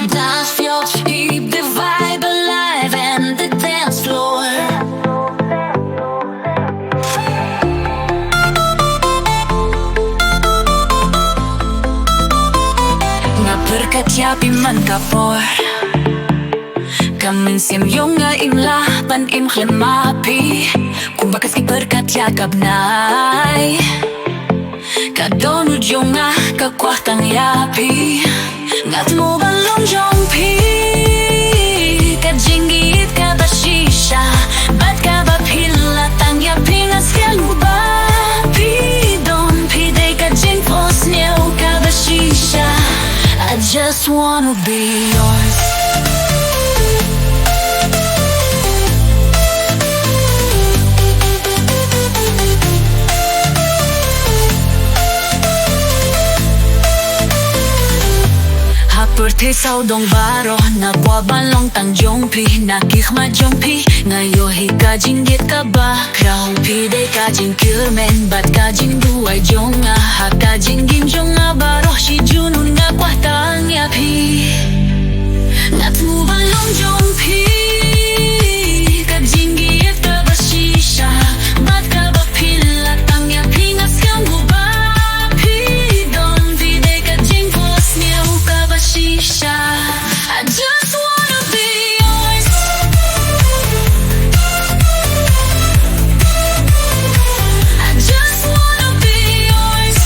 the dance floor. Keep the vibe alive and the dance floor. Nga berkatyapi man kapor Kamin sim yung nga imla pan im klemapi Kung bakas ki berkatya kabnay Kadonud yung nga kakwatang yapi Ngat mo balong jongpi Kajingit ka ba shisha Bat ka ba pila tang yapi nga siya luba Pidon pide kajing pos niyo ka ba shisha I just wanna be yours Perti sau dong baro na kwa balong tang jongpi nakik ma jongpi ngayo hi ka jinggit ka ba kraw pi de ka jing kirmen bat ka jing duai jonga ha ka jing gim jonga baro shi junun nga kwa tang ya pi ngat mu balong jongpi ka jinggit ka ba shisha bat ka ba pila tang ya pi ngat skam bu ba I just wanna be yours I just wanna be yours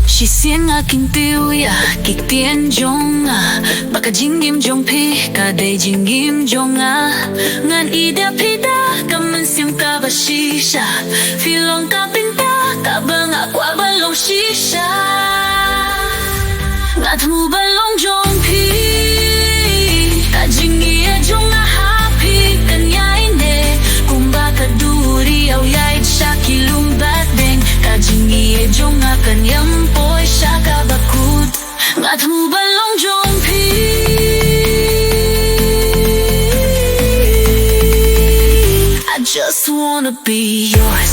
She sing aking tiuya kik tien jonga Baka jingim jong pi ka day jingim jonga Ngan ida pida kaman sim ka ba shisha Filong ka pinta ka ba nga kwa balong shisha Ngat mu balong jong pi Ka jingi e jong nga happy kanya ine Kung baka duri au yait siya kilumbat deng Ka jingi e jong nga kanyang poy siya ka bakut Ngat mu balong jong pi I just wanna be yours